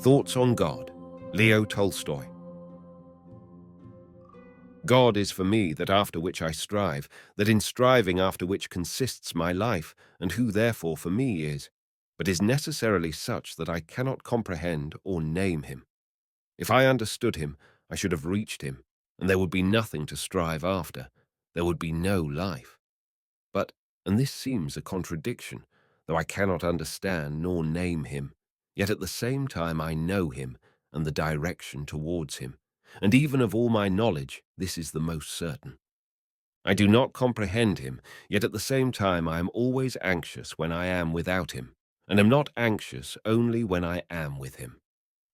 Thoughts on God, Leo Tolstoy. God is for me that after which I strive, that in striving after which consists my life, and who therefore for me is, but is necessarily such that I cannot comprehend or name him. If I understood him, I should have reached him, and there would be nothing to strive after, there would be no life. But, and this seems a contradiction, though I cannot understand nor name him, yet at the same time I know him and the direction towards him, and even of all my knowledge this is the most certain. I do not comprehend him, yet at the same time I am always anxious when I am without him, and am not anxious only when I am with him.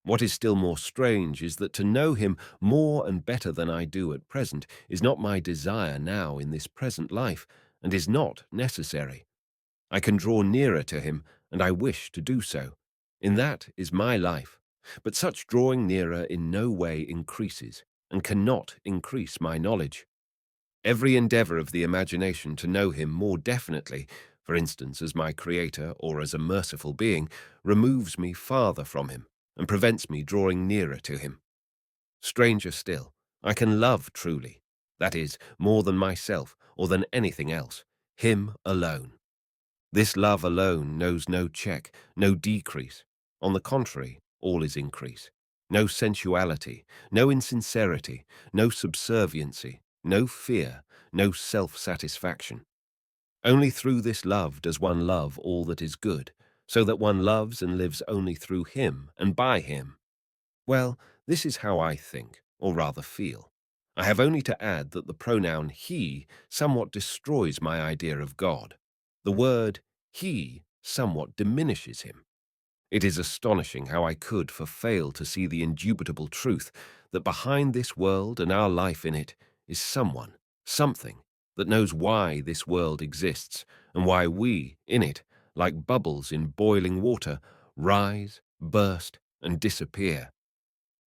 What is still more strange is that to know him more and better than I do at present is not my desire now in this present life, and is not necessary. I can draw nearer to him, and I wish to do so. In that is my life. But such drawing nearer in no way increases, and cannot increase my knowledge. Every endeavor of the imagination to know him more definitely, for instance as my creator or as a merciful being, removes me farther from him, and prevents me drawing nearer to him. Stranger still, I can love truly, that is, more than myself or than anything else, him alone. This love alone knows no check, no decrease. On the contrary, all is increase. No sensuality, no insincerity, no subserviency, no fear, no self-satisfaction. Only through this love does one love all that is good, so that one loves and lives only through him and by him. Well, this is how I think, or rather feel. I have only to add that the pronoun he somewhat destroys my idea of God. The word he somewhat diminishes him. It is astonishing how I could fail to see the indubitable truth that behind this world and our life in it is someone, something, that knows why this world exists and why we, in it, like bubbles in boiling water, rise, burst, and disappear.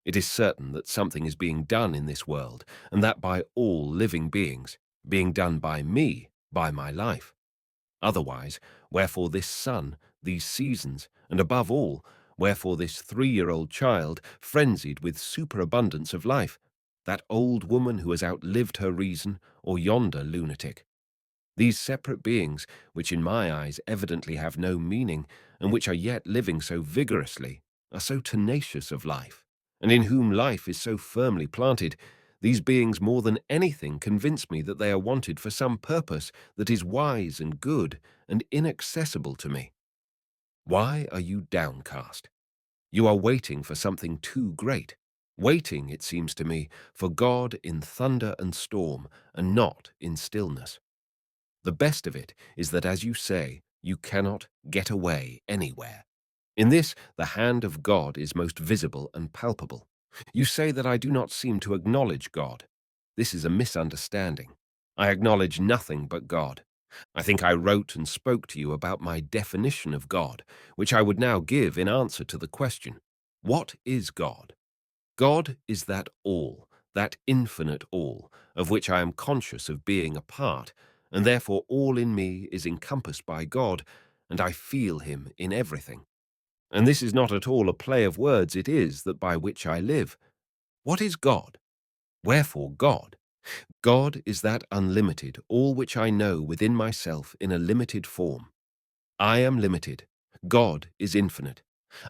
It is certain that something is being done in this world, and that by all living beings, being done by me, by my life. Otherwise, wherefore this sun, these seasons, and above all, wherefore this 3-year-old child, frenzied with superabundance of life, that old woman who has outlived her reason, or yonder lunatic? These separate beings, which in my eyes evidently have no meaning, and which are yet living so vigorously, are so tenacious of life, and in whom life is so firmly planted, these beings more than anything convince me that they are wanted for some purpose that is wise and good and inaccessible to me. Why are you downcast? You are waiting for something too great, waiting, it seems to me, for God in thunder and storm, and not in stillness. The best of it is that, as you say, you cannot get away anywhere. In this, the hand of God is most visible and palpable. You say that I do not seem to acknowledge God. This is a misunderstanding. I acknowledge nothing but God. I think I wrote and spoke to you about my definition of God, which I would now give in answer to the question, what is God? God is that all, that infinite all, of which I am conscious of being a part, and therefore all in me is encompassed by God, and I feel him in everything. And this is not at all a play of words, it is that by which I live. What is God? Wherefore God? God is that unlimited, all which I know within myself in a limited form. I am limited. God is infinite.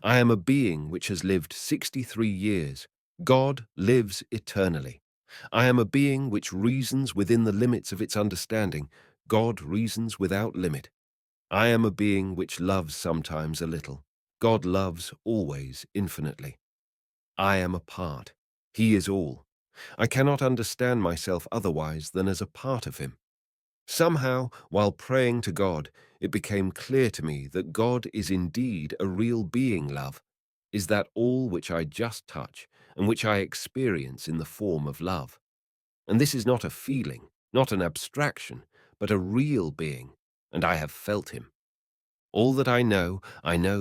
I am a being which has lived 63 years. God lives eternally. I am a being which reasons within the limits of its understanding. God reasons without limit. I am a being which loves sometimes a little. God loves always infinitely. I am a part. He is all. I cannot understand myself otherwise than as a part of him. Somehow, while praying to God, it became clear to me that God is indeed a real being, love, is that all which I just touch and which I experience in the form of love. And this is not a feeling, not an abstraction, but a real being, and I have felt him. All that I know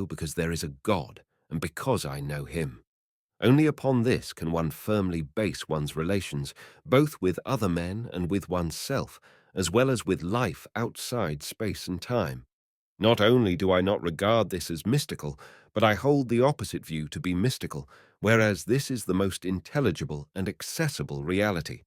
because there is a God, and because I know him. Only upon this can one firmly base one's relations, both with other men and with oneself, as well as with life outside space and time. Not only do I not regard this as mystical, but I hold the opposite view to be mystical, whereas this is the most intelligible and accessible reality.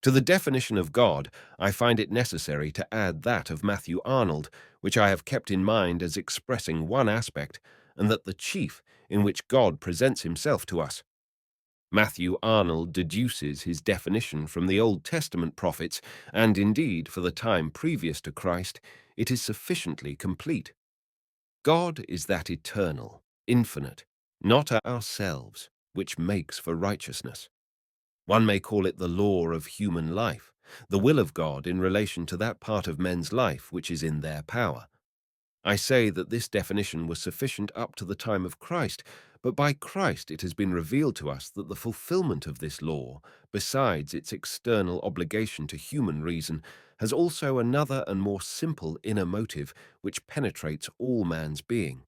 To the definition of God, I find it necessary to add that of Matthew Arnold, which I have kept in mind as expressing one aspect, and that the chief, in which God presents himself to us. Matthew Arnold deduces his definition from the Old Testament prophets, and indeed, for the time previous to Christ, it is sufficiently complete. God is that eternal, infinite, not ourselves, which makes for righteousness. One may call it the law of human life, the will of God in relation to that part of men's life which is in their power. I say that this definition was sufficient up to the time of Christ, but by Christ it has been revealed to us that the fulfillment of this law, besides its external obligation to human reason, has also another and more simple inner motive which penetrates all man's being,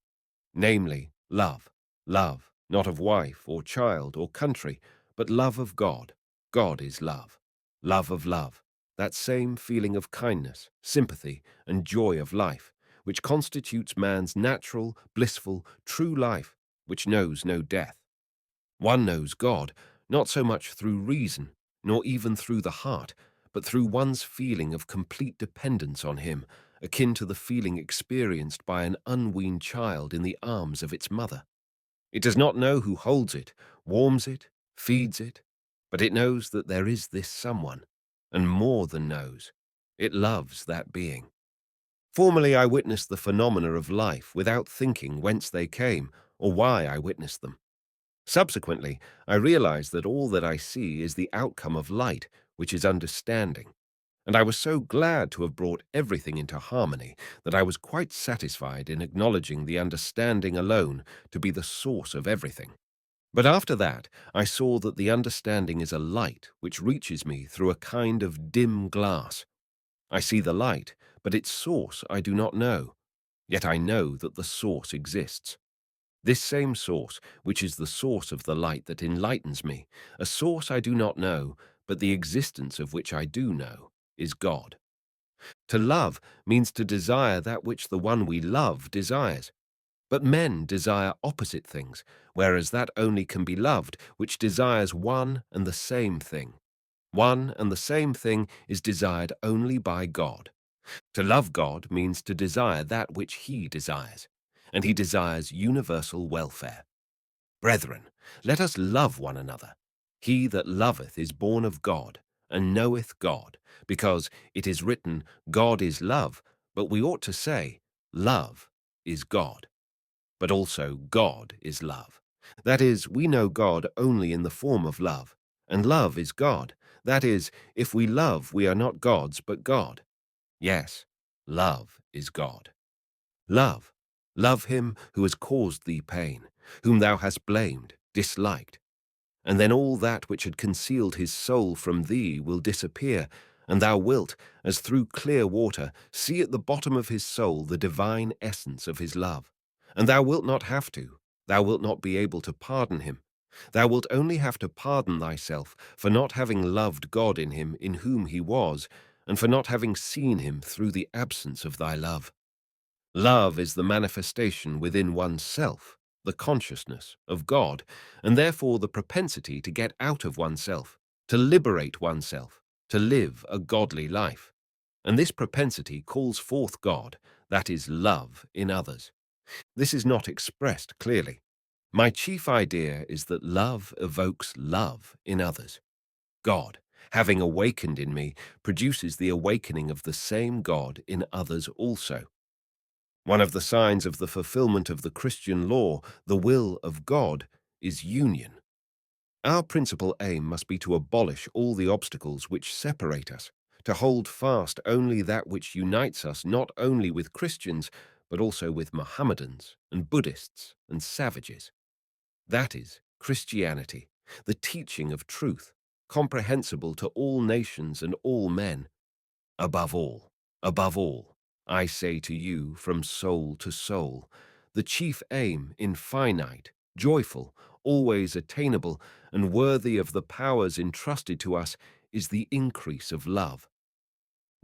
namely love. Love, not of wife or child or country, but love of God. God is love. Love of love, that same feeling of kindness, sympathy, and joy of life, which constitutes man's natural, blissful, true life, which knows no death. One knows God, not so much through reason, nor even through the heart, but through one's feeling of complete dependence on him, akin to the feeling experienced by an unweaned child in the arms of its mother. It does not know who holds it, warms it, feeds it, but it knows that there is this someone, and more than knows, it loves that being. Formerly I witnessed the phenomena of life without thinking whence they came or why I witnessed them. Subsequently, I realize that all that I see is the outcome of light, which is understanding, and I was so glad to have brought everything into harmony that I was quite satisfied in acknowledging the understanding alone to be the source of everything. But after that, I saw that the understanding is a light which reaches me through a kind of dim glass. I see the light, but its source I do not know, yet I know that the source exists. This same source, which is the source of the light that enlightens me, a source I do not know, but the existence of which I do know, is God. To love means to desire that which the one we love desires. But men desire opposite things, whereas that only can be loved which desires one and the same thing. One and the same thing is desired only by God. To love God means to desire that which he desires, and he desires universal welfare. Brethren, let us love one another. He that loveth is born of God, and knoweth God, because it is written, God is love, but we ought to say, love is God. But also God is love. That is, we know God only in the form of love, and love is God. That is, if we love, we are not gods, but God. Yes, love is God. Love. Love him who has caused thee pain, whom thou hast blamed, disliked. And then all that which had concealed his soul from thee will disappear, and thou wilt, as through clear water, see at the bottom of his soul the divine essence of his love. And thou wilt not have to, thou wilt not be able to pardon him. Thou wilt only have to pardon thyself for not having loved God in him in whom he was, and for not having seen him through the absence of thy love. Love is the manifestation within oneself, the consciousness of God, and therefore the propensity to get out of oneself, to liberate oneself, to live a godly life. And this propensity calls forth God, that is love, in others. This is not expressed clearly. My chief idea is that love evokes love in others. God, having awakened in me, produces the awakening of the same God in others also. One of the signs of the fulfillment of the Christian law, the will of God, is union. Our principal aim must be to abolish all the obstacles which separate us, to hold fast only that which unites us not only with Christians, but also with Mohammedans and Buddhists and savages. That is Christianity, the teaching of truth, comprehensible to all nations and all men. Above all, I say to you from soul to soul, the chief aim, infinite, joyful, always attainable, and worthy of the powers entrusted to us, is the increase of love.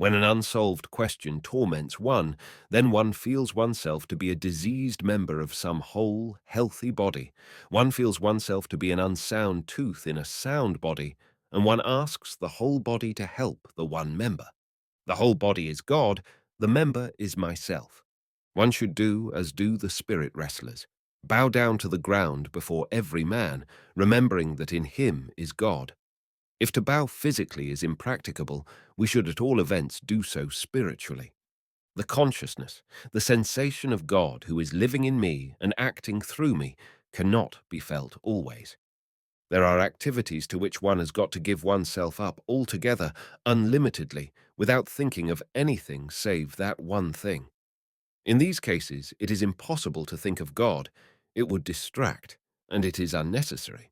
When an unsolved question torments one, then one feels oneself to be a diseased member of some whole, healthy body. One feels oneself to be an unsound tooth in a sound body, and one asks the whole body to help the one member. The whole body is God, the member is myself. One should do as do the spirit wrestlers. Bow down to the ground before every man, remembering that in him is God. If to bow physically is impracticable, we should at all events do so spiritually. The consciousness, the sensation of God who is living in me and acting through me cannot be felt always. There are activities to which one has got to give oneself up altogether, unlimitedly, without thinking of anything save that one thing. In these cases, it is impossible to think of God. It would distract, and it is unnecessary.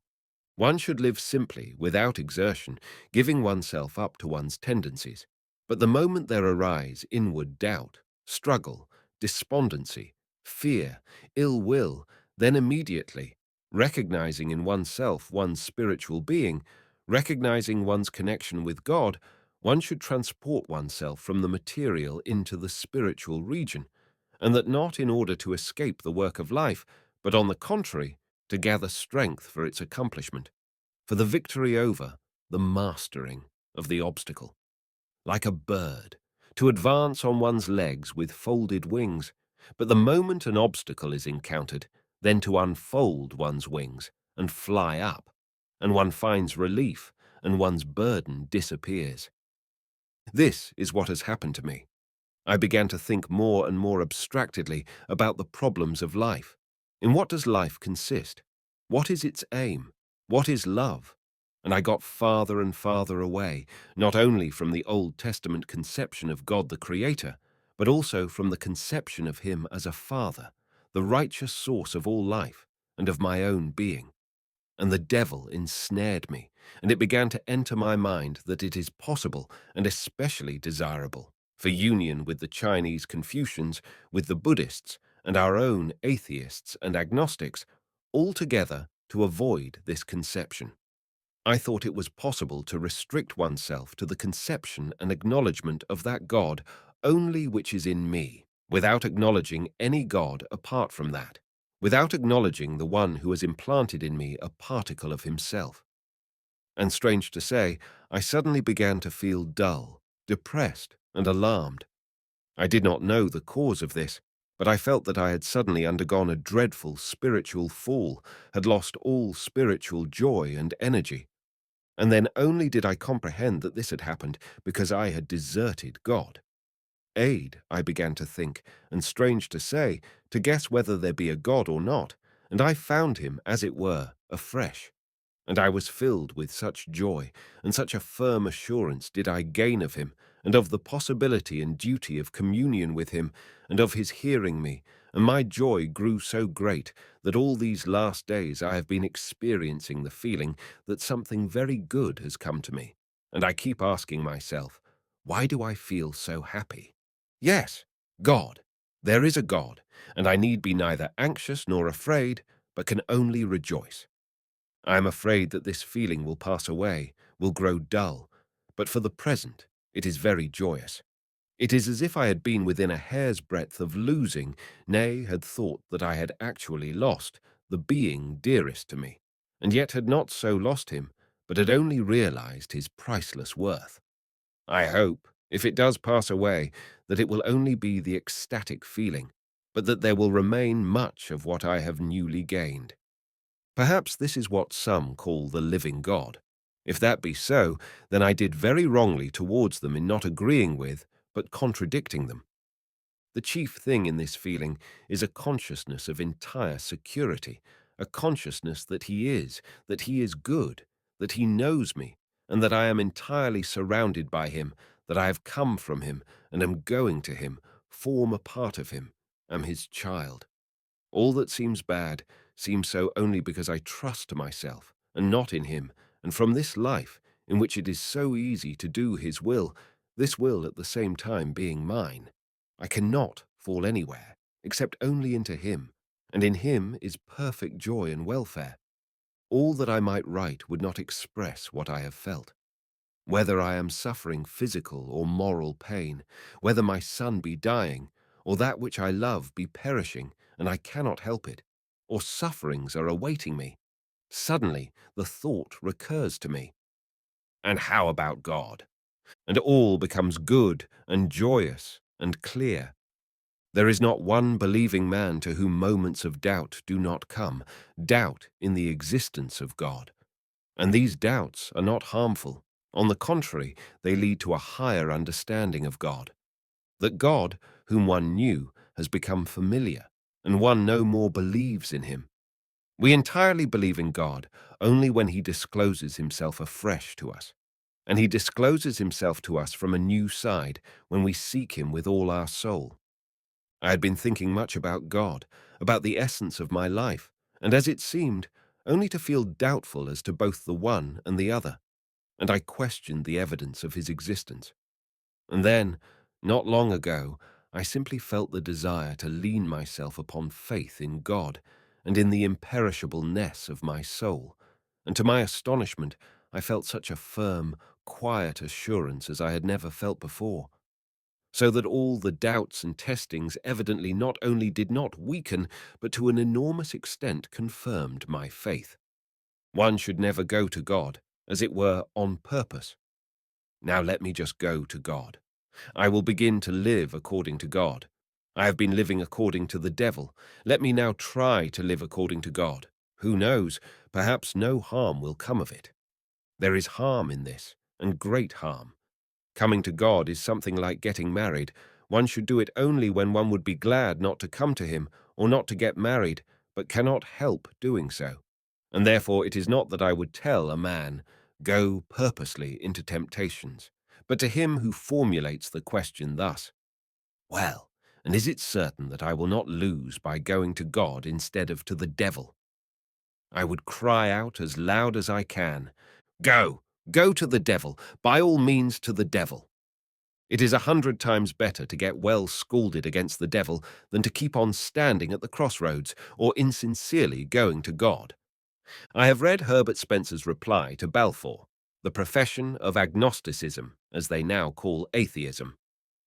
One should live simply, without exertion, giving oneself up to one's tendencies. But the moment there arise inward doubt, struggle, despondency, fear, ill will, then immediately, recognizing in oneself one's spiritual being, recognizing one's connection with God, one should transport oneself from the material into the spiritual region, and that not in order to escape the work of life, but on the contrary, to gather strength for its accomplishment, for the victory over, the mastering of the obstacle. Like a bird, to advance on one's legs with folded wings, but the moment an obstacle is encountered, then to unfold one's wings and fly up, and one finds relief, and one's burden disappears. This is what has happened to me. I began to think more and more abstractedly about the problems of life. In what does life consist? What is its aim? What is love? And I got farther and farther away, not only from the Old Testament conception of God the Creator, but also from the conception of Him as a Father, the righteous source of all life, and of my own being. And the devil ensnared me, and it began to enter my mind that it is possible, and especially desirable, for union with the Chinese Confucians, with the Buddhists, and our own atheists and agnostics, altogether to avoid this conception. I thought it was possible to restrict oneself to the conception and acknowledgement of that God only which is in me, without acknowledging any God apart from that, without acknowledging the one who has implanted in me a particle of himself. And strange to say, I suddenly began to feel dull, depressed, and alarmed. I did not know the cause of this, but I felt that I had suddenly undergone a dreadful spiritual fall, had lost all spiritual joy and energy. And then only did I comprehend that this had happened because I had deserted God. Aid, I began to think, and strange to say, to guess whether there be a God or not, and I found him, as it were, afresh. And I was filled with such joy, and such a firm assurance did I gain of him, and of the possibility and duty of communion with him, and of his hearing me, and my joy grew so great that all these last days I have been experiencing the feeling that something very good has come to me, and I keep asking myself, why do I feel so happy? Yes, God. There is a God, and I need be neither anxious nor afraid, but can only rejoice. I am afraid that this feeling will pass away, will grow dull, but for the present it is very joyous. It is as if I had been within a hair's breadth of losing, nay, had thought that I had actually lost the being dearest to me, and yet had not so lost him, but had only realized his priceless worth. I hope, if it does pass away, that it will only be the ecstatic feeling, but that there will remain much of what I have newly gained. Perhaps this is what some call the living God. If that be so, then I did very wrongly towards them in not agreeing with, but contradicting them. The chief thing in this feeling is a consciousness of entire security, a consciousness that he is good, that he knows me, and that I am entirely surrounded by him, that I have come from him and am going to him, form a part of him, am his child. All that seems bad seems so only because I trust myself and not in him, and from this life, in which it is so easy to do his will, this will at the same time being mine, I cannot fall anywhere, except only into him, and in him is perfect joy and welfare. All that I might write would not express what I have felt. Whether I am suffering physical or moral pain, whether my son be dying, or that which I love be perishing, and I cannot help it, or sufferings are awaiting me, suddenly the thought recurs to me, and how about God? And all becomes good and joyous and clear. There is not one believing man to whom moments of doubt do not come, doubt in the existence of God. And these doubts are not harmful. On the contrary, they lead to a higher understanding of God. That God, whom one knew, has become familiar, and one no more believes in him. We entirely believe in God only when he discloses himself afresh to us. And he discloses himself to us from a new side when we seek him with all our soul. I had been thinking much about God, about the essence of my life, and as it seemed, only to feel doubtful as to both the one and the other, and I questioned the evidence of his existence. And then, not long ago, I simply felt the desire to lean myself upon faith in God and in the imperishableness of my soul, and to my astonishment, I felt such a firm, quiet assurance as I had never felt before, so that all the doubts and testings evidently not only did not weaken, but to an enormous extent confirmed my faith. One should never go to God, as it were, on purpose. Now let me just go to God. I will begin to live according to God. I have been living according to the devil. Let me now try to live according to God. Who knows? Perhaps no harm will come of it. There is harm in this, and great harm. Coming to God is something like getting married. One should do it only when one would be glad not to come to him or not to get married, but cannot help doing so. And therefore it is not that I would tell a man, go purposely into temptations, but to him who formulates the question thus, well, and is it certain that I will not lose by going to God instead of to the devil? I would cry out as loud as I can, go, go to the devil, by all means to the devil. It is 100 times better to get well scolded against the devil than to keep on standing at the crossroads or insincerely going to God. I have read Herbert Spencer's reply to Balfour, the profession of agnosticism, as they now call atheism.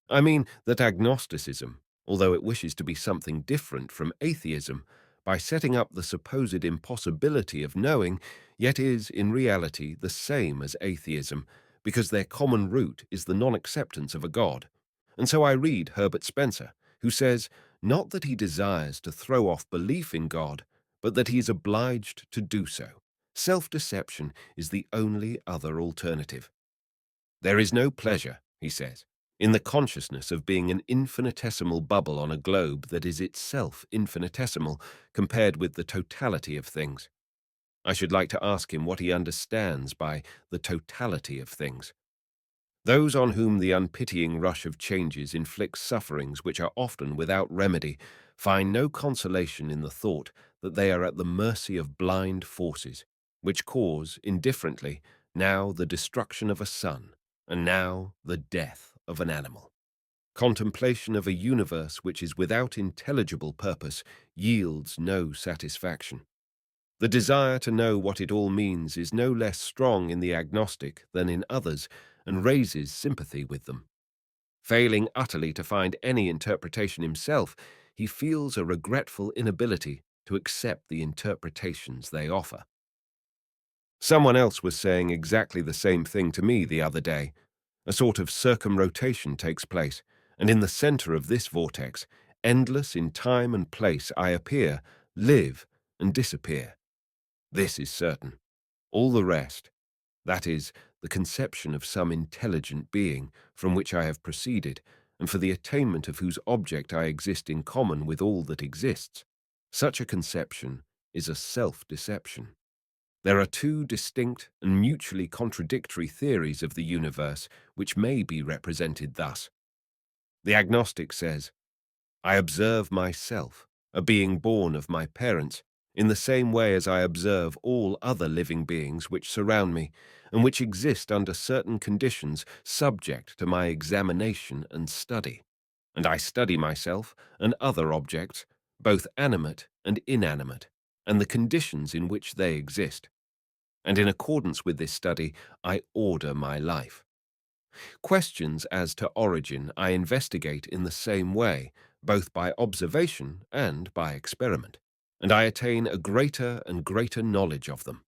I mean that agnosticism, although it wishes to be something different from atheism, by setting up the supposed impossibility of knowing, yet is in reality the same as atheism, because their common root is the non-acceptance of a God. And so I read Herbert Spencer, who says, not that he desires to throw off belief in God, but that he is obliged to do so. Self-deception is the only other alternative. There is no pleasure, he says, in the consciousness of being an infinitesimal bubble on a globe that is itself infinitesimal compared with the totality of things. I should like to ask him what he understands by the totality of things. Those on whom the unpitying rush of changes inflicts sufferings which are often without remedy find no consolation in the thought that they are at the mercy of blind forces, which cause, indifferently, now the destruction of a son, and now the death of an animal. Contemplation of a universe which is without intelligible purpose yields no satisfaction. The desire to know what it all means is no less strong in the agnostic than in others, and raises sympathy with them. Failing utterly to find any interpretation himself, he feels a regretful inability to accept the interpretations they offer. Someone else was saying exactly the same thing to me the other day. A sort of circumrotation takes place, and in the center of this vortex, endless in time and place, I appear, live, and disappear. This is certain. All the rest, that is, the conception of some intelligent being from which I have proceeded, and for the attainment of whose object I exist in common with all that exists, such a conception is a self-deception. There are two distinct and mutually contradictory theories of the universe which may be represented thus. The agnostic says, I observe myself, a being born of my parents, in the same way as I observe all other living beings which surround me, and which exist under certain conditions subject to my examination and study. And I study myself and other objects, both animate and inanimate, and the conditions in which they exist. and in accordance with this study, I order my life. Questions as to origin I investigate in the same way, both by observation and by experiment, and I attain a greater and greater knowledge of them.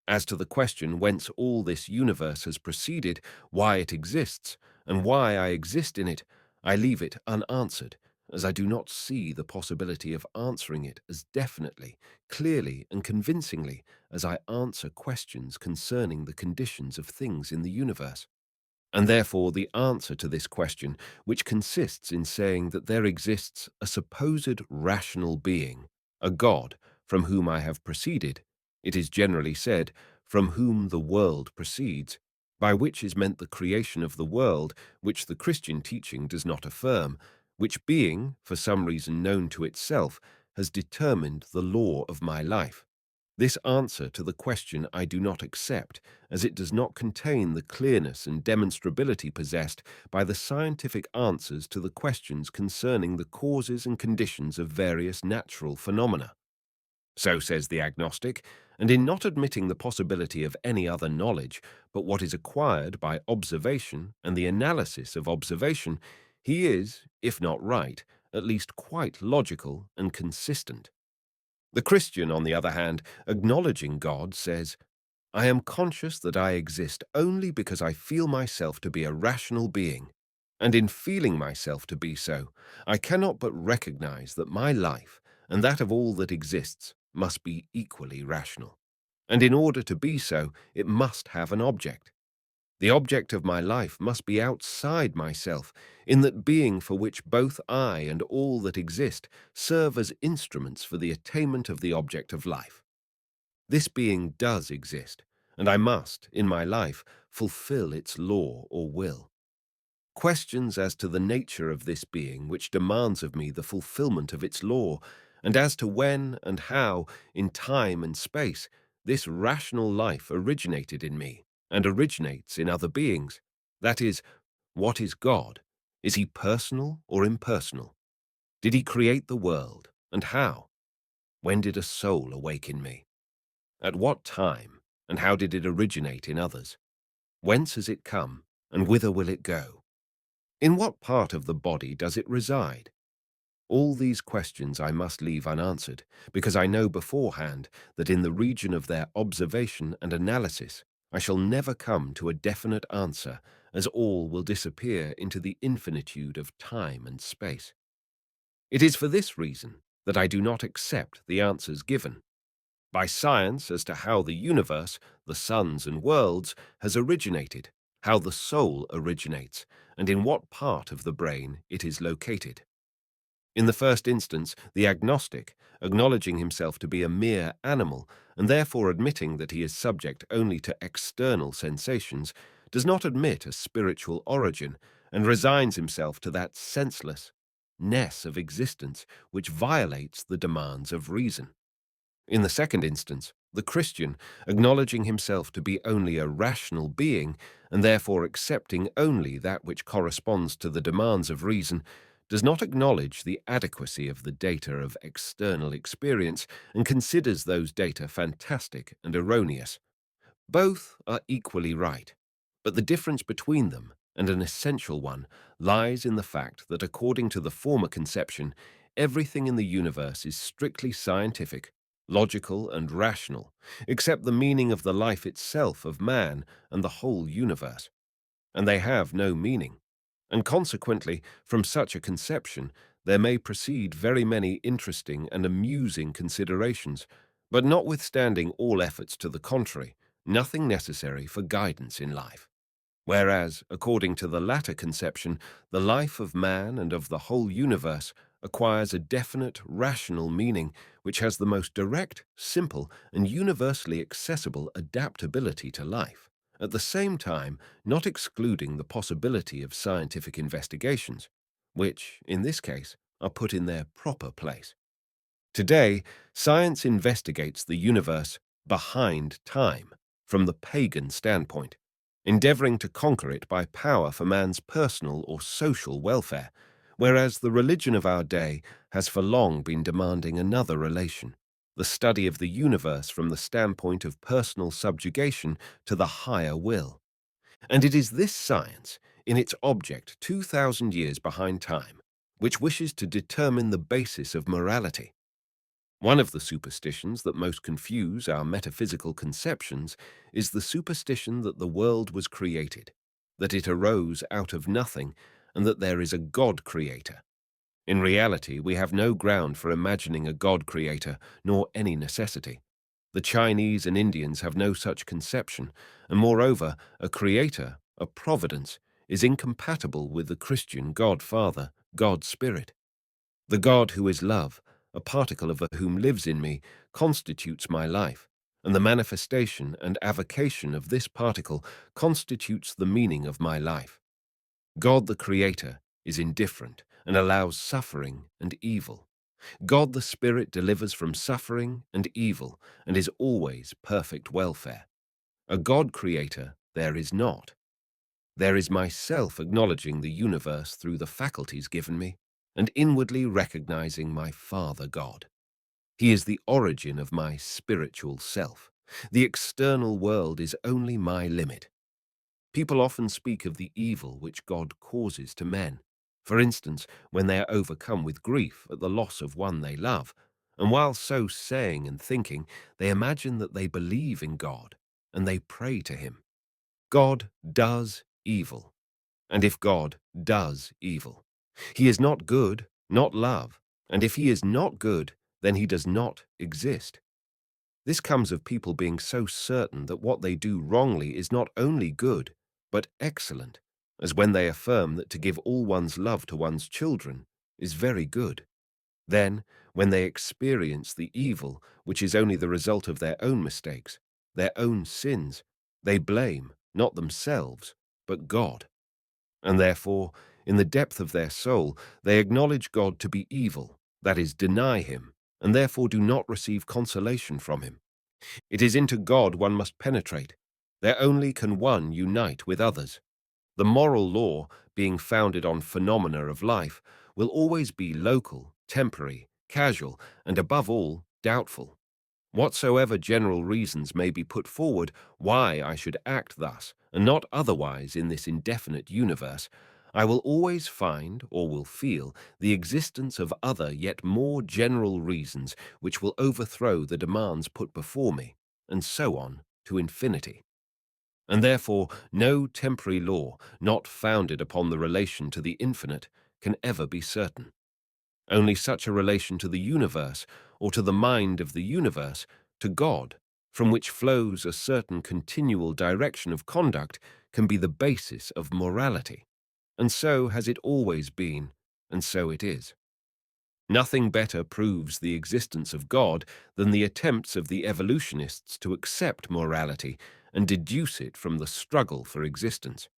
As to the question whence all this universe has proceeded, why it exists, and why I exist in it, I leave it unanswered, as I do not see the possibility of answering it as definitely, clearly, and convincingly as I answer questions concerning the conditions of things in the universe. And therefore the answer to this question, which consists in saying that there exists a supposed rational being, a God, from whom I have proceeded, it is generally said, from whom the world proceeds, by which is meant the creation of the world, which the Christian teaching does not affirm, which being, for some reason known to itself, has determined the law of my life. This answer to the question I do not accept, as it does not contain the clearness and demonstrability possessed by the scientific answers to the questions concerning the causes and conditions of various natural phenomena. So says the agnostic, and in not admitting the possibility of any other knowledge but what is acquired by observation and the analysis of observation, he is, if not right, at least quite logical and consistent. The Christian, on the other hand, acknowledging God, says, I am conscious that I exist only because I feel myself to be a rational being, and in feeling myself to be so, I cannot but recognize that my life, and that of all that exists, must be equally rational. And in order to be so, it must have an object. The object of my life must be outside myself, in that being for which both I and all that exist serve as instruments for the attainment of the object of life. This being does exist, and I must, in my life, fulfill its law or will. Questions as to the nature of this being which demands of me the fulfillment of its law, and as to when and how, in time and space, this rational life originated in me and originates in other beings. That is, what is God? Is he personal or impersonal? Did he create the world, and how? When did a soul awake in me? At what time, and how did it originate in others? Whence has it come, and whither will it go? In what part of the body does it reside? All these questions I must leave unanswered, because I know beforehand that in the region of their observation and analysis I shall never come to a definite answer, as all will disappear into the infinitude of time and space. It is for this reason that I do not accept the answers given by science as to how the universe, the suns and worlds, has originated, how the soul originates, and in what part of the brain it is located. In the first instance, the agnostic, acknowledging himself to be a mere animal, and therefore admitting that he is subject only to external sensations, does not admit a spiritual origin, and resigns himself to that senselessness of existence which violates the demands of reason. In the second instance, the Christian, acknowledging himself to be only a rational being, and therefore accepting only that which corresponds to the demands of reason, does not acknowledge the adequacy of the data of external experience and considers those data fantastic and erroneous. Both are equally right, but the difference between them, and an essential one, lies in the fact that according to the former conception, everything in the universe is strictly scientific, logical and rational, except the meaning of the life itself of man and the whole universe. And they have no meaning. And consequently, from such a conception, there may proceed very many interesting and amusing considerations, but notwithstanding all efforts to the contrary, nothing necessary for guidance in life. Whereas, according to the latter conception, the life of man and of the whole universe acquires a definite, rational meaning which has the most direct, simple, and universally accessible adaptability to life, at the same time not excluding the possibility of scientific investigations, which, in this case, are put in their proper place. Today, science investigates the universe behind time, from the pagan standpoint, endeavoring to conquer it by power for man's personal or social welfare, whereas the religion of our day has for long been demanding another relation. the study of the universe from the standpoint of personal subjugation to the higher will. And it is this science, in its object 2,000 years behind time, which wishes to determine the basis of morality. One of the superstitions that most confuse our metaphysical conceptions is the superstition that the world was created, that it arose out of nothing, and that there is a God creator. In reality, we have no ground for imagining a God creator, nor any necessity. The Chinese and Indians have no such conception, and moreover, a creator, a providence, is incompatible with the Christian God Father, God Spirit. The God who is love, a particle of whom lives in me, constitutes my life, and the manifestation and avocation of this particle constitutes the meaning of my life. God the Creator is indifferent and allows suffering and evil. God the Spirit delivers from suffering and evil and is always perfect welfare. A God Creator there is not. There is myself acknowledging the universe through the faculties given me and inwardly recognizing my Father God. He is the origin of my spiritual self. The external world is only my limit. People often speak of the evil which God causes to men. For instance, when they are overcome with grief at the loss of one they love, and while so saying and thinking, they imagine that they believe in God, and they pray to Him. God does evil, and if God does evil, He is not good, not love, and if He is not good, then He does not exist. This comes of people being so certain that what they do wrongly is not only good, but excellent, as when they affirm that to give all one's love to one's children is very good. Then, when they experience the evil, which is only the result of their own mistakes, their own sins, they blame not themselves, but God. And therefore, in the depth of their soul, they acknowledge God to be evil, that is, deny Him, and therefore do not receive consolation from Him. It is into God one must penetrate. There only can one unite with others. The moral law, being founded on phenomena of life, will always be local, temporary, casual, and above all, doubtful. Whatsoever general reasons may be put forward why I should act thus, and not otherwise in this indefinite universe, I will always find, or will feel, the existence of other yet more general reasons which will overthrow the demands put before me, and so on to infinity. And therefore no temporary law, not founded upon the relation to the infinite, can ever be certain. Only such a relation to the universe, or to the mind of the universe, to God, from which flows a certain continual direction of conduct, can be the basis of morality. And so has it always been, and so it is. Nothing better proves the existence of God than the attempts of the evolutionists to accept morality and deduce it from the struggle for existence.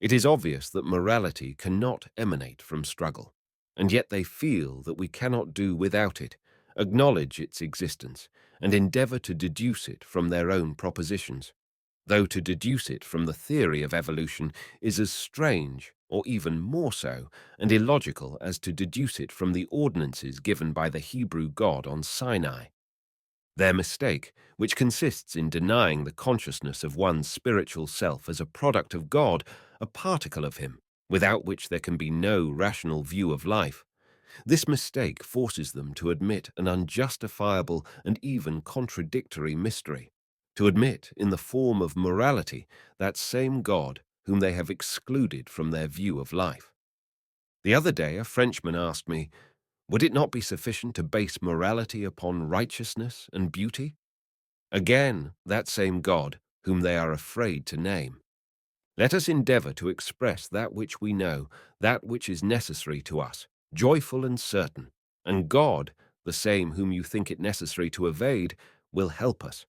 It is obvious that morality cannot emanate from struggle, and yet they feel that we cannot do without it, acknowledge its existence, and endeavor to deduce it from their own propositions, though to deduce it from the theory of evolution is as strange, or even more so, and illogical as to deduce it from the ordinances given by the Hebrew God on Sinai. Their mistake, which consists in denying the consciousness of one's spiritual self as a product of God, a particle of Him, without which there can be no rational view of life. This mistake forces them to admit an unjustifiable and even contradictory mystery, to admit, in the form of morality, that same God whom they have excluded from their view of life. The other day a Frenchman asked me, would it not be sufficient to base morality upon righteousness and beauty? Again, that same God, whom they are afraid to name. Let us endeavor to express that which we know, that which is necessary to us, joyful and certain, and God, the same whom you think it necessary to evade, will help us.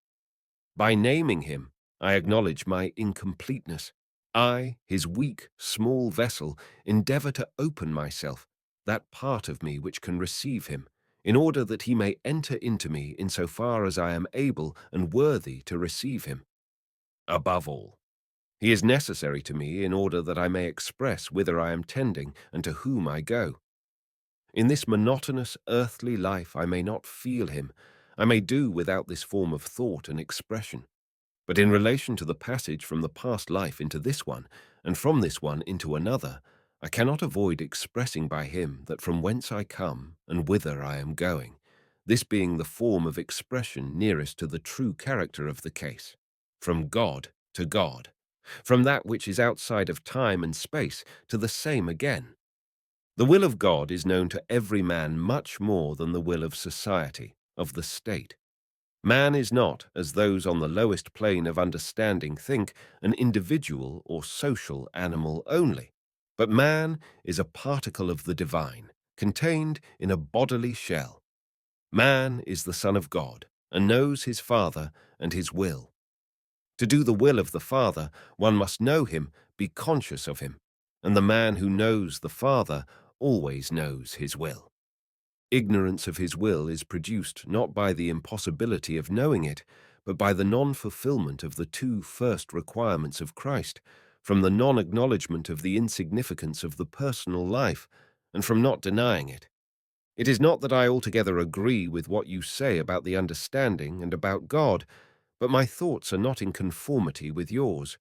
By naming Him, I acknowledge my incompleteness. I, His weak, small vessel, endeavor to open myself, that part of me which can receive Him, in order that He may enter into me in so far as I am able and worthy to receive Him. Above all, He is necessary to me in order that I may express whither I am tending and to whom I go. In this monotonous earthly life I may not feel Him, I may do without this form of thought and expression. But in relation to the passage from the past life into this one, and from this one into another, I cannot avoid expressing by him that from whence I come and whither I am going, this being the form of expression nearest to the true character of the case, from God to God, from that which is outside of time and space to the same again. The will of God is known to every man much more than the will of society, of the state. Man is not, as those on the lowest plane of understanding think, an individual or social animal only, but man is a particle of the divine, contained in a bodily shell. Man is the Son of God, and knows his Father and his will. To do the will of the Father, one must know him, be conscious of him, and the man who knows the Father always knows his will. Ignorance of his will is produced not by the impossibility of knowing it, but by the non-fulfillment of the two first requirements of Christ, from the non-acknowledgement of the insignificance of the personal life, and from not denying it. It is not that I altogether agree with what you say about the understanding and about God, but my thoughts are not in conformity with yours.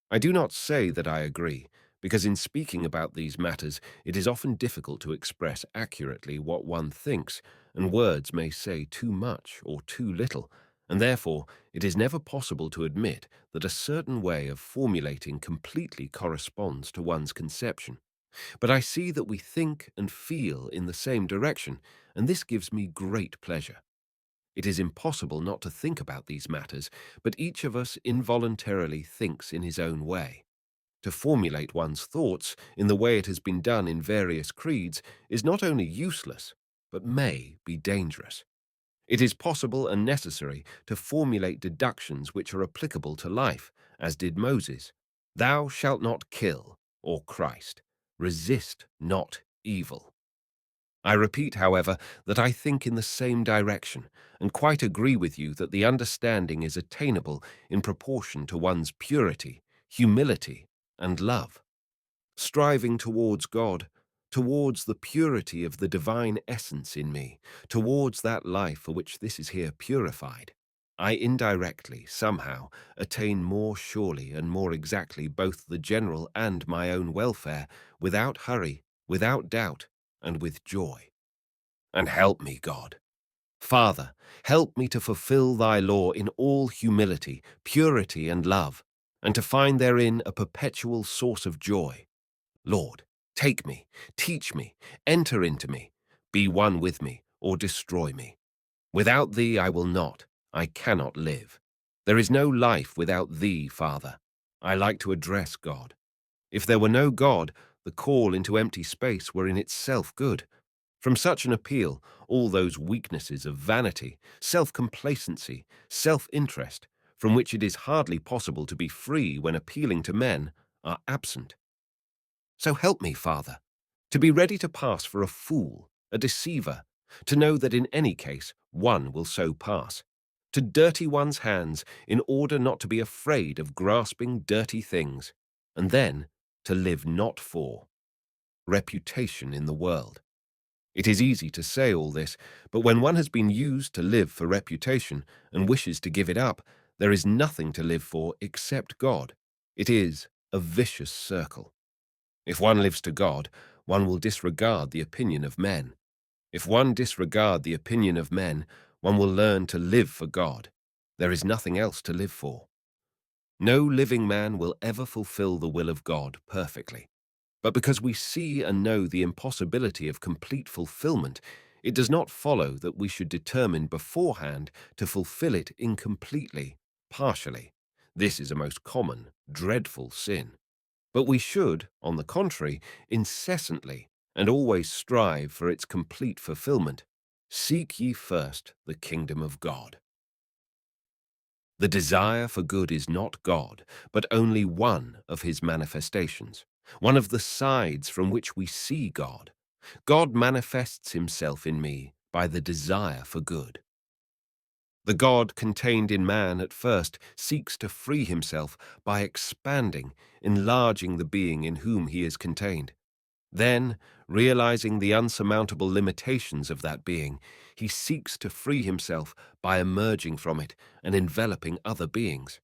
I do not say that I agree, because in speaking about these matters it is often difficult to express accurately what one thinks, and words may say too much or too little, and therefore it is never possible to admit that a certain way of formulating completely corresponds to one's conception. But I see that we think and feel in the same direction, and this gives me great pleasure. It is impossible not to think about these matters, but each of us involuntarily thinks in his own way. To formulate one's thoughts in the way it has been done in various creeds is not only useless, but may be dangerous. It is possible and necessary to formulate deductions which are applicable to life, as did Moses. Thou shalt not kill, or Christ. Resist not evil. I repeat, however, that I think in the same direction, and quite agree with you that the understanding is attainable in proportion to one's purity, humility, and love. Striving towards God, towards the purity of the divine essence in me, towards that life for which this is here purified, I indirectly, somehow, attain more surely and more exactly both the general and my own welfare, without hurry, without doubt, and with joy. And help me, God. Father, help me to fulfill thy law in all humility, purity, and love, and to find therein a perpetual source of joy. Lord, take me, teach me, enter into me, be one with me, or destroy me. Without thee I will not, I cannot live. There is no life without thee, Father. I like to address God. If there were no God, the call into empty space were in itself good. From such an appeal, all those weaknesses of vanity, self-complacency, self-interest, from which it is hardly possible to be free when appealing to men, are absent. So help me, Father, to be ready to pass for a fool, a deceiver, to know that in any case one will so pass, to dirty one's hands in order not to be afraid of grasping dirty things, and then to live not for reputation in the world. It is easy to say all this, but when one has been used to live for reputation and wishes to give it up, there is nothing to live for except God. It is a vicious circle. If one lives to God, one will disregard the opinion of men. If one disregard the opinion of men, one will learn to live for God. There is nothing else to live for. No living man will ever fulfill the will of God perfectly. But because we see and know the impossibility of complete fulfillment, it does not follow that we should determine beforehand to fulfill it incompletely, partially. This is a most common, dreadful sin. But we should, on the contrary, incessantly and always strive for its complete fulfillment. Seek ye first the kingdom of God. The desire for good is not God, but only one of his manifestations, one of the sides from which we see God. God manifests himself in me by the desire for good. The God contained in man at first seeks to free himself by expanding, enlarging the being in whom he is contained. Then, realizing the unsurmountable limitations of that being, he seeks to free himself by emerging from it and enveloping other beings.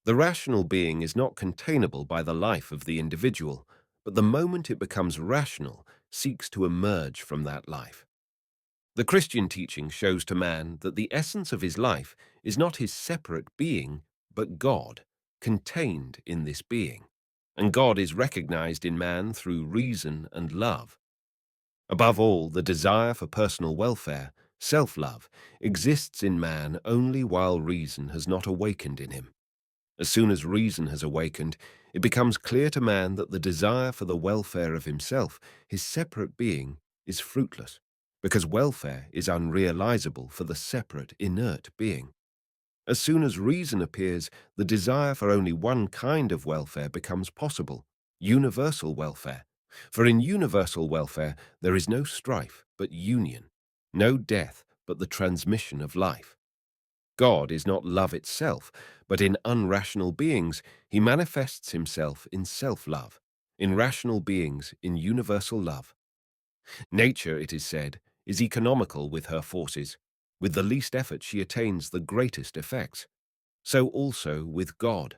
The rational being is not containable by the life of the individual, but the moment it becomes rational, seeks to emerge from that life. The Christian teaching shows to man that the essence of his life is not his separate being, but God, contained in this being. And God is recognized in man through reason and love. Above all, the desire for personal welfare, self-love, exists in man only while reason has not awakened in him. As soon as reason has awakened, it becomes clear to man that the desire for the welfare of himself, his separate being, is fruitless, because welfare is unrealizable for the separate, inert being. As soon as reason appears, the desire for only one kind of welfare becomes possible, universal welfare. For in universal welfare there is no strife but union, no death but the transmission of life. God is not love itself, but in unrational beings he manifests himself in self-love, in rational beings in universal love. Nature, it is said, is economical with her forces. With the least effort she attains the greatest effects. So also with God.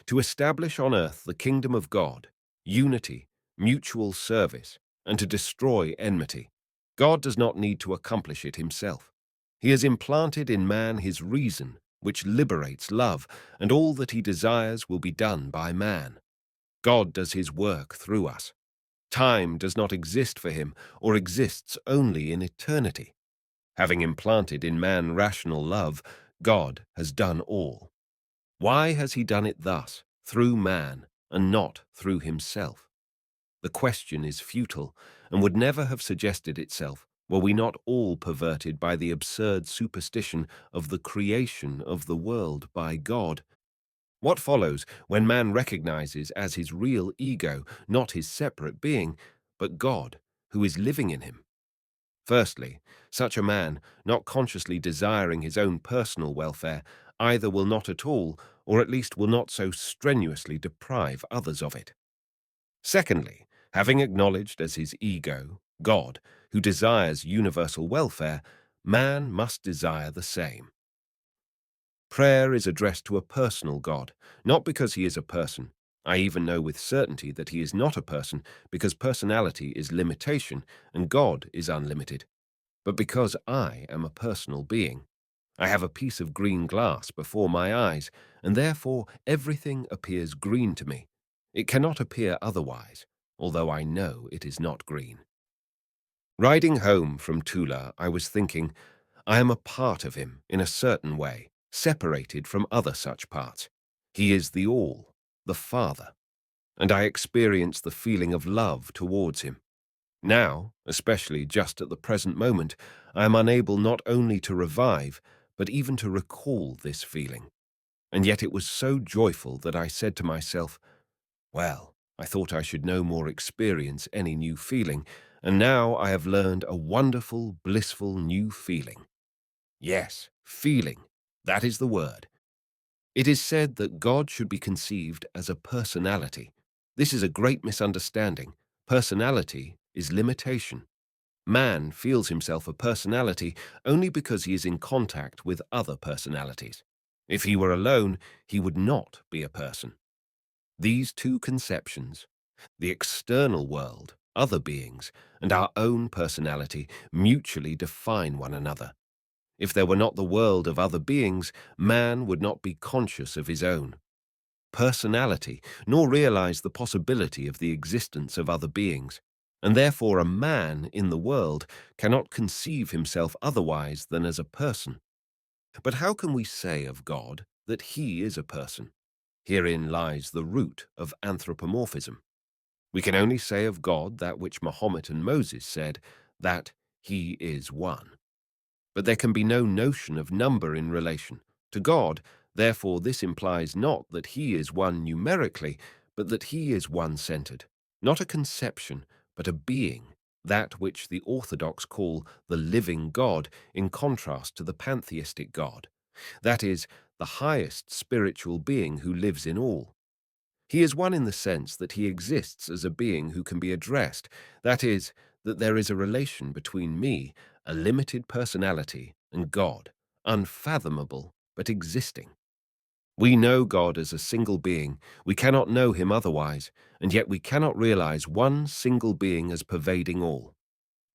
To establish on earth the kingdom of God, unity, mutual service, and to destroy enmity, God does not need to accomplish it himself. He has implanted in man his reason, which liberates love, and all that he desires will be done by man. God does his work through us. Time does not exist for him, or exists only in eternity. Having implanted in man rational love, God has done all. Why has he done it thus, through man, and not through himself? The question is futile, and would never have suggested itself were we not all perverted by the absurd superstition of the creation of the world by God. What follows when man recognizes as his real ego not his separate being, but God, who is living in him? Firstly, such a man, not consciously desiring his own personal welfare, either will not at all, or at least will not so strenuously deprive others of it. Secondly, having acknowledged as his ego, God, who desires universal welfare, man must desire the same. Prayer is addressed to a personal God, not because he is a person. I even know with certainty that he is not a person, because personality is limitation and God is unlimited. But because I am a personal being. I have a piece of green glass before my eyes, and therefore everything appears green to me. It cannot appear otherwise, although I know it is not green. Riding home from Tula, I was thinking, I am a part of him in a certain way, separated from other such parts. He is the all, the Father, and I experience the feeling of love towards him. Now, especially just at the present moment, I am unable not only to revive, but even to recall this feeling. And yet it was so joyful that I said to myself, well, I thought I should no more experience any new feeling, and now I have learned a wonderful, blissful new feeling. Yes, feeling, that is the word. It is said that God should be conceived as a personality. This is a great misunderstanding. Personality is limitation. Man feels himself a personality only because he is in contact with other personalities. If he were alone, he would not be a person. These two conceptions, the external world, other beings, and our own personality, mutually define one another. If there were not the world of other beings, man would not be conscious of his own personality, nor realize the possibility of the existence of other beings. And therefore a man in the world cannot conceive himself otherwise than as a person. But how can we say of God that he is a person? Herein lies the root of anthropomorphism. We can only say of God that which Mahomet and Moses said, that he is one. But there can be no notion of number in relation to God. Therefore, this implies not that he is one numerically, but that he is one-centered, not a conception, but a being, that which the Orthodox call the living God in contrast to the pantheistic God. That is, the highest spiritual being who lives in all. He is one in the sense that he exists as a being who can be addressed, that is, that there is a relation between me, a limited personality, and God, unfathomable but existing. We know God as a single being, we cannot know him otherwise, and yet we cannot realize one single being as pervading all.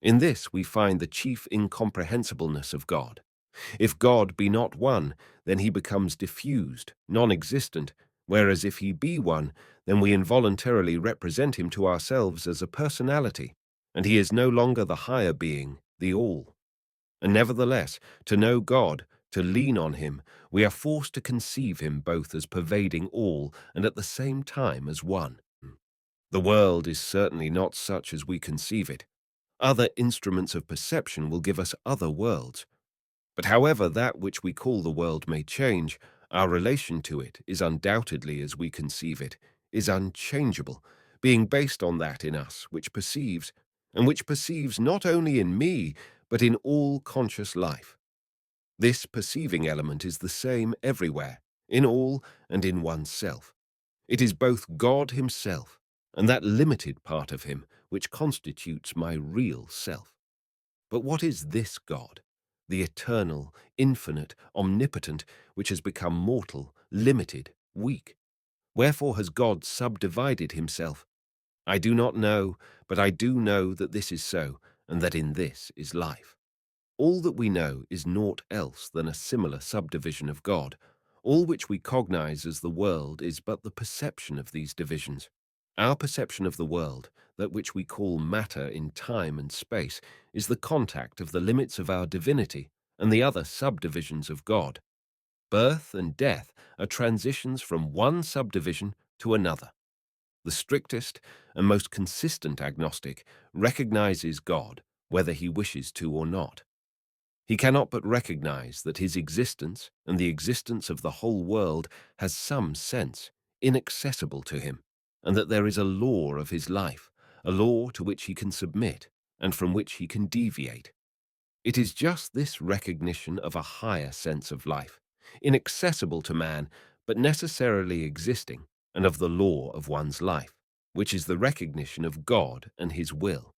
In this we find the chief incomprehensibleness of God. If God be not one, then he becomes diffused, non-existent, whereas if he be one, then we involuntarily represent him to ourselves as a personality, and he is no longer the higher being, the all. And nevertheless, to know God, to lean on him, we are forced to conceive him both as pervading all and at the same time as one. The world is certainly not such as we conceive it. Other instruments of perception will give us other worlds. But however that which we call the world may change, our relation to it is undoubtedly as we conceive it, is unchangeable, being based on that in us which perceives, and which perceives not only in me, but in all conscious life. This perceiving element is the same everywhere, in all and in oneself. It is both God himself and that limited part of him which constitutes my real self. But what is this God, the eternal, infinite, omnipotent, which has become mortal, limited, weak? Wherefore has God subdivided himself? I do not know, but I do know that this is so, and that in this is life. All that we know is naught else than a similar subdivision of God. All which we cognize as the world is but the perception of these divisions. Our perception of the world, that which we call matter in time and space, is the contact of the limits of our divinity and the other subdivisions of God. Birth and death are transitions from one subdivision to another. The strictest and most consistent agnostic recognizes God, whether he wishes to or not. He cannot but recognize that his existence and the existence of the whole world has some sense, inaccessible to him, and that there is a law of his life, a law to which he can submit and from which he can deviate. It is just this recognition of a higher sense of life, inaccessible to man, but necessarily existing, and of the law of one's life, which is the recognition of God and his will.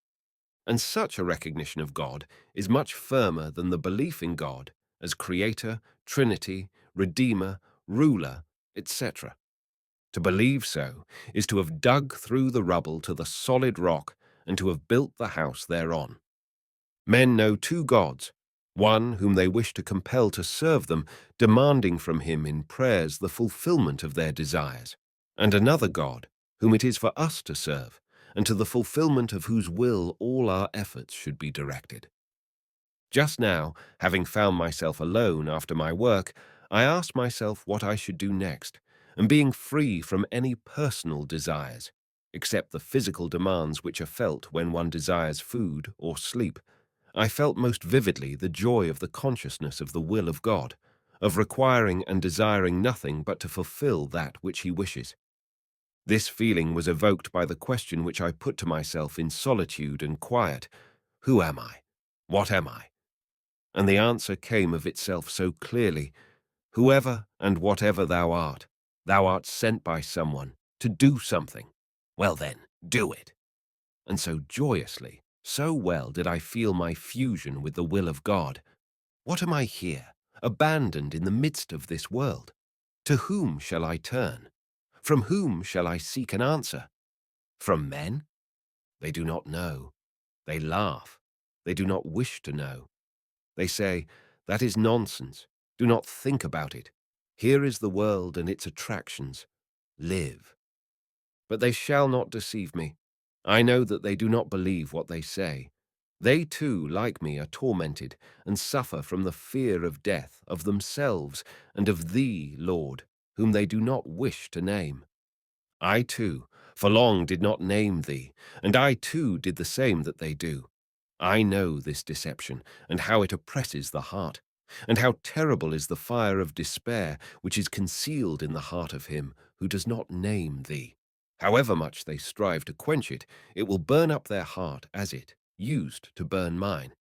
And such a recognition of God is much firmer than the belief in God as Creator, Trinity, Redeemer, Ruler, etc. To believe so is to have dug through the rubble to the solid rock and to have built the house thereon. Men know two gods, one whom they wish to compel to serve them, demanding from him in prayers the fulfillment of their desires, and another God, whom it is for us to serve, and to the fulfillment of whose will all our efforts should be directed. Just now, having found myself alone after my work, I asked myself what I should do next, and being free from any personal desires, except the physical demands which are felt when one desires food or sleep, I felt most vividly the joy of the consciousness of the will of God, of requiring and desiring nothing but to fulfill that which he wishes. This feeling was evoked by the question which I put to myself in solitude and quiet: who am I? What am I? And the answer came of itself so clearly: whoever and whatever thou art sent by someone to do something. Well then, do it. And so joyously, so well did I feel my fusion with the will of God. What am I here, abandoned in the midst of this world? To whom shall I turn? From whom shall I seek an answer? From men? They do not know. They laugh. They do not wish to know. They say, that is nonsense. Do not think about it. Here is the world and its attractions. Live. But they shall not deceive me. I know that they do not believe what they say. They too, like me, are tormented and suffer from the fear of death, of themselves, and of Thee, Lord, whom they do not wish to name. I too, for long did not name Thee, and I too did the same that they do. I know this deception, and how it oppresses the heart, and how terrible is the fire of despair which is concealed in the heart of him who does not name Thee. However much they strive to quench it, it will burn up their heart as it used to burn mine.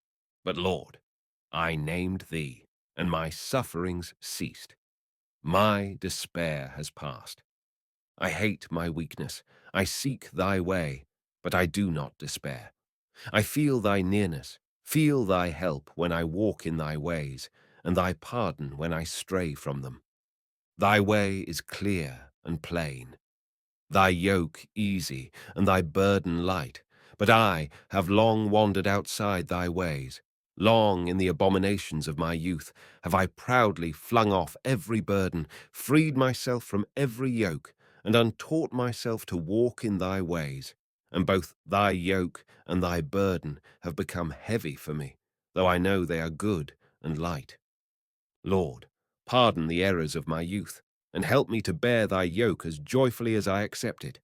But Lord, I named Thee, and my sufferings ceased. My despair has passed. I hate my weakness. I seek thy way, but I do not despair. I feel thy nearness, feel thy help when I walk in thy ways, and thy pardon when I stray from them. Thy way is clear and plain, thy yoke easy, and thy burden light. But I have long wandered outside thy ways. Long in the abominations of my youth have I proudly flung off every burden, freed myself from every yoke, and untaught myself to walk in thy ways. And both thy yoke and thy burden have become heavy for me, though I know they are good and light. Lord, pardon the errors of my youth, and help me to bear thy yoke as joyfully as I accept it.